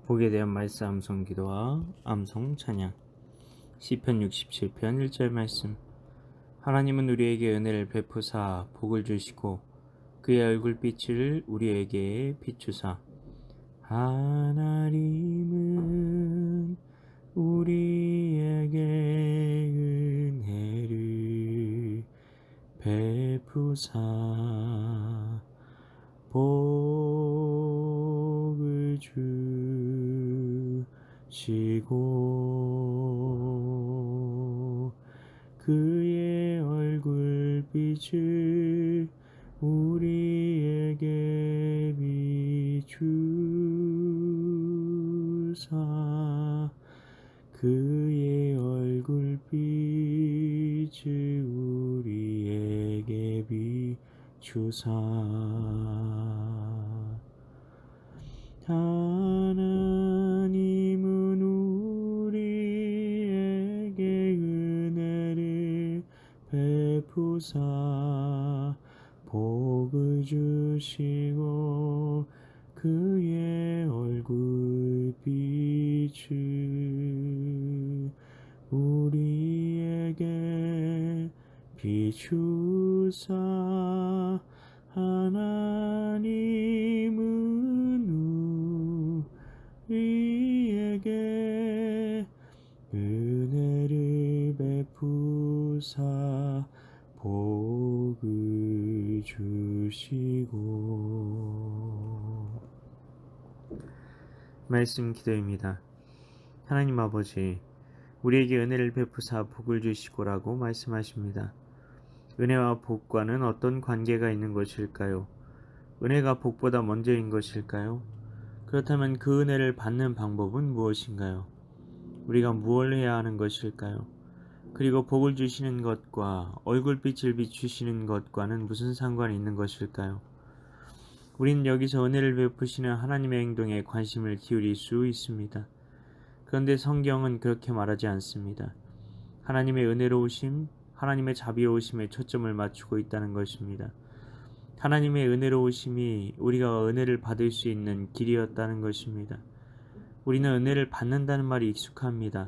복에 대한 말씀 암송 기도와 암송 찬양. 시편 67편 1절 말씀. 하나님은 우리에게 은혜를 베푸사 복을 주시고 그의 얼굴빛을 우리에게 비추사. 하나님은 우리에게 은혜를 베푸사 복을 주시고 그의 얼굴빛을 우리에게 비추사. 그의 얼굴빛을 우리에게 비추사. 하나님은 우리에게 은혜를 베푸사 복을 주시고 그의 얼굴빛을 우리에게 비추사. 하나님은 우리에게 은혜를 베푸사 복을 주시고. 말씀 기도입니다. 하나님 아버지, 우리에게 은혜를 베푸사 복을 주시고라고 말씀하십니다. 은혜와 복과는 어떤 관계가 있는 것일까요? 은혜가 복보다 먼저인 것일까요? 그렇다면 그 은혜를 받는 방법은 무엇인가요? 우리가 무엇을 해야 하는 것일까요? 그리고 복을 주시는 것과 얼굴빛을 비추시는 것과는 무슨 상관이 있는 것일까요? 우리는 여기서 은혜를 베푸시는 하나님의 행동에 관심을 기울일 수 있습니다. 그런데 성경은 그렇게 말하지 않습니다. 하나님의 은혜로우심, 하나님의 자비로우심에 초점을 맞추고 있다는 것입니다. 하나님의 은혜로우심이 우리가 은혜를 받을 수 있는 길이었다는 것입니다. 우리는 은혜를 받는다는 말이 익숙합니다.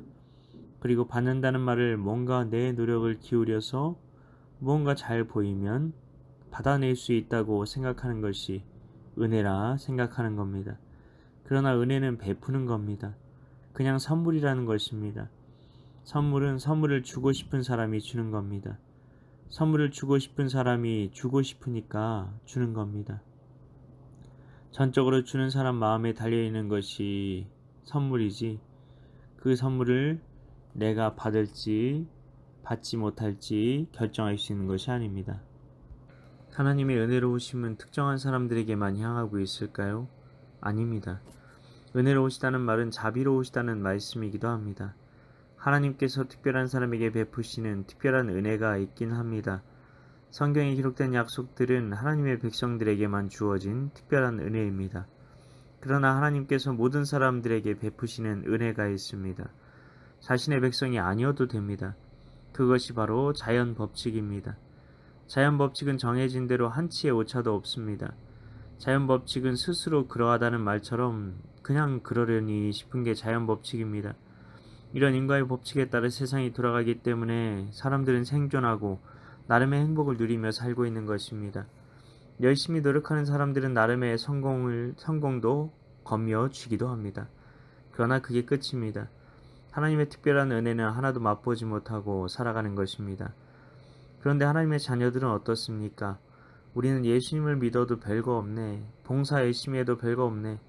그리고 받는다는 말을 뭔가 내 노력을 기울여서 무언가 잘 보이면 받아낼 수 있다고 생각하는 것이 은혜라 생각하는 겁니다. 그러나 은혜는 베푸는 겁니다. 그냥 선물이라는 것입니다. 선물은 선물을 주고 싶은 사람이 주는 겁니다. 선물을 주고 싶은 사람이 주고 싶으니까 주는 겁니다. 전적으로 주는 사람 마음에 달려있는 것이 선물이지, 그 선물을 내가 받을지 받지 못할지 결정할 수 있는 것이 아닙니다. 하나님의 은혜로우심은 특정한 사람들에게만 향하고 있을까요? 아닙니다. 은혜로우시다는 말은 자비로우시다는 말씀이기도 합니다. 하나님께서 특별한 사람에게 베푸시는 특별한 은혜가 있긴 합니다. 성경에 기록된 약속들은 하나님의 백성들에게만 주어진 특별한 은혜입니다. 그러나 하나님께서 모든 사람들에게 베푸시는 은혜가 있습니다. 자신의 백성이 아니어도 됩니다. 그것이 바로 자연 법칙입니다. 자연 법칙은 정해진 대로 한치의 오차도 없습니다. 자연 법칙은 스스로 그러하다는 말처럼 그냥 그러려니 싶은 게 자연 법칙입니다. 이런 인과의 법칙에 따라 세상이 돌아가기 때문에 사람들은 생존하고 나름의 행복을 누리며 살고 있는 것입니다. 열심히 노력하는 사람들은 나름의 성공도 거머쥐기도 합니다. 그러나 그게 끝입니다. 하나님의 특별한 은혜는 하나도 맛보지 못하고 살아가는 것입니다. 그런데 하나님의 자녀들은 어떻습니까? 우리는 예수님을 믿어도 별거 없네, 봉사 열심히 해도 별거 없네,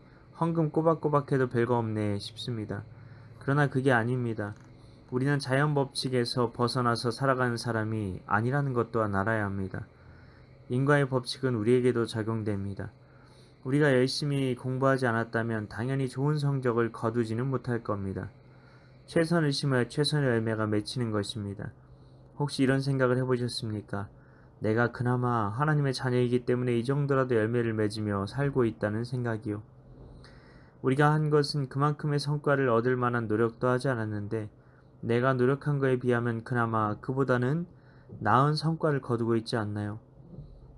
헌금 꼬박꼬박 해도 별거 없네 싶습니다. 그러나 그게 아닙니다. 우리는 자연 법칙에서 벗어나서 살아가는 사람이 아니라는 것 또한 알아야 합니다. 인과의 법칙은 우리에게도 적용됩니다. 우리가 열심히 공부하지 않았다면 당연히 좋은 성적을 거두지는 못할 겁니다. 최선을 심어야 최선의 열매가 맺히는 것입니다. 혹시 이런 생각을 해보셨습니까? 내가 그나마 하나님의 자녀이기 때문에 이 정도라도 열매를 맺으며 살고 있다는 생각이요. 우리가 한 것은 그만큼의 성과를 얻을 만한 노력도 하지 않았는데 내가 노력한 거에 비하면 그나마 그보다는 나은 성과를 거두고 있지 않나요?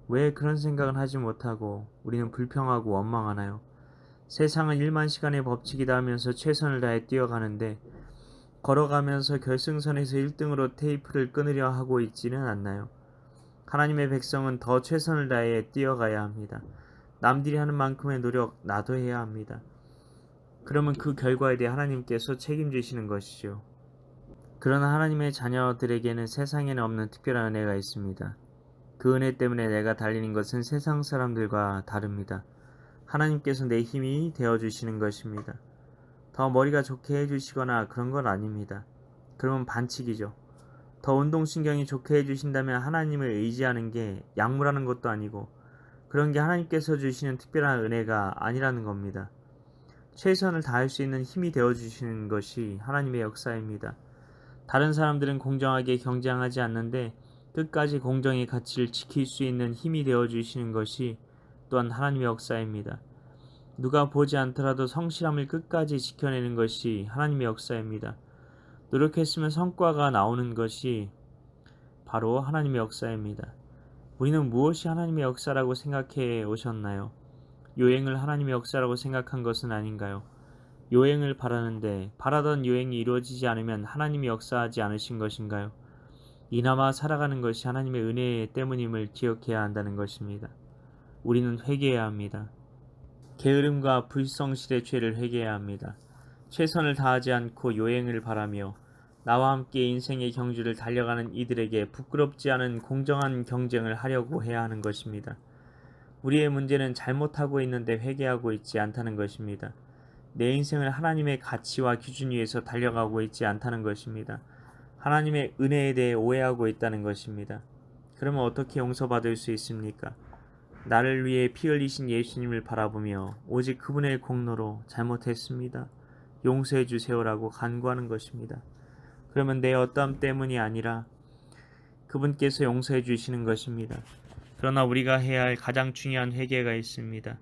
왜 그런 생각을 하지 못하고 우리는 불평하고 원망하나요? 세상은 1만 시간의 법칙이다 하면서 최선을 다해 뛰어가는데 걸어가면서 결승선에서 1등으로 테이프를 끊으려 하고 있지는 않나요? 하나님의 백성은 더 최선을 다해 뛰어가야 합니다. 남들이 하는 만큼의 노력 나도 해야 합니다. 그러면 그 결과에 대해 하나님께서 책임지시는 것이죠. 그러나 하나님의 자녀들에게는 세상에는 없는 특별한 은혜가 있습니다. 그 은혜 때문에 내가 달리는 것은 세상 사람들과 다릅니다. 하나님께서 내 힘이 되어주시는 것입니다. 더 머리가 좋게 해주시거나 그런 건 아닙니다. 그러면 반칙이죠. 더 운동신경이 좋게 해주신다면 하나님을 의지하는 게 약물하는 것도 아니고 그런 게 하나님께서 주시는 특별한 은혜가 아니라는 겁니다. 최선을 다할 수 있는 힘이 되어주시는 것이 하나님의 역사입니다. 다른 사람들은 공정하게 경쟁하지 않는데 끝까지 공정의 가치를 지킬 수 있는 힘이 되어주시는 것이 또한 하나님의 역사입니다. 누가 보지 않더라도 성실함을 끝까지 지켜내는 것이 하나님의 역사입니다. 노력했으면 성과가 나오는 것이 바로 하나님의 역사입니다. 우리는 무엇이 하나님의 역사라고 생각해 오셨나요? 요행을 하나님의 역사라고 생각한 것은 아닌가요? 요행을 바라는데 바라던 요행이 이루어지지 않으면 하나님이 역사하지 않으신 것인가요? 이나마 살아가는 것이 하나님의 은혜 때문임을 기억해야 한다는 것입니다. 우리는 회개해야 합니다. 게으름과 불성실의 죄를 회개해야 합니다. 최선을 다하지 않고 요행을 바라며 나와 함께 인생의 경주를 달려가는 이들에게 부끄럽지 않은 공정한 경쟁을 하려고 해야 하는 것입니다. 우리의 문제는 잘못하고 있는데 회개하고 있지 않다는 것입니다. 내 인생을 하나님의 가치와 기준 위에서 달려가고 있지 않다는 것입니다. 하나님의 은혜에 대해 오해하고 있다는 것입니다. 그러면 어떻게 용서받을 수 있습니까? 나를 위해 피 흘리신 예수님을 바라보며 오직 그분의 공로로 잘못했습니다. 용서해 주세요라고 간구하는 것입니다. 그러면 내 어떠함 때문이 아니라 그분께서 용서해 주시는 것입니다. 그러나 우리가 해야 할 가장 중요한 회개가 있습니다.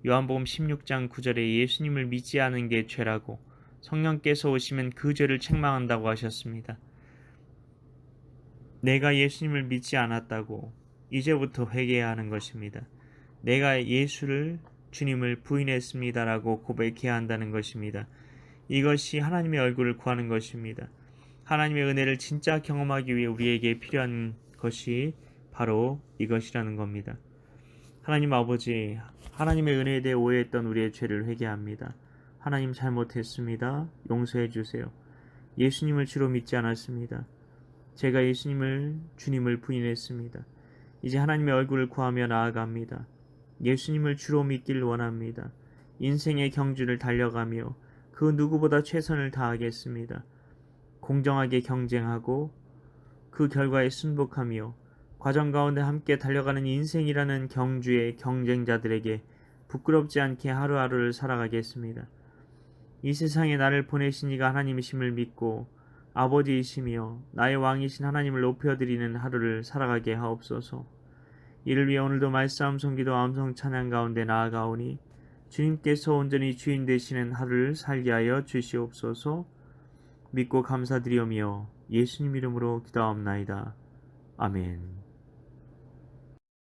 요한복음 16장 9절에 예수님을 믿지 않은 게 죄라고 성령께서 오시면 그 죄를 책망한다고 하셨습니다. 내가 예수님을 믿지 않았다고 이제부터 회개해야 하는 것입니다. 내가 예수를 주님을 부인했습니다라고 고백해야 한다는 것입니다. 이것이 하나님의 얼굴을 구하는 것입니다. 하나님의 은혜를 진짜 경험하기 위해 우리에게 필요한 것이 바로 이것이라는 겁니다. 하나님 아버지, 하나님의 은혜에 대해 오해했던 우리의 죄를 회개합니다. 하나님 잘못했습니다. 용서해 주세요. 예수님을 주로 믿지 않았습니다. 제가 예수님을 주님을 부인했습니다. 이제 하나님의 얼굴을 구하며 나아갑니다. 예수님을 주로 믿길 원합니다. 인생의 경주를 달려가며 그 누구보다 최선을 다하겠습니다. 공정하게 경쟁하고 그 결과에 순복하며 과정 가운데 함께 달려가는 인생이라는 경주의 경쟁자들에게 부끄럽지 않게 하루하루를 살아가겠습니다. 이 세상에 나를 보내신 이가 하나님이심을 믿고 아버지이시며 나의 왕이신 하나님을 높여드리는 하루를 살아가게 하옵소서. 이를 위해 오늘도 말싸움 성기도 암송 찬양 가운데 나아가오니 주님께서 온전히 주인 되시는 하루를 살게 하여 주시옵소서. 믿고 감사드리오며 예수님 이름으로 기도하옵나이다. 아멘.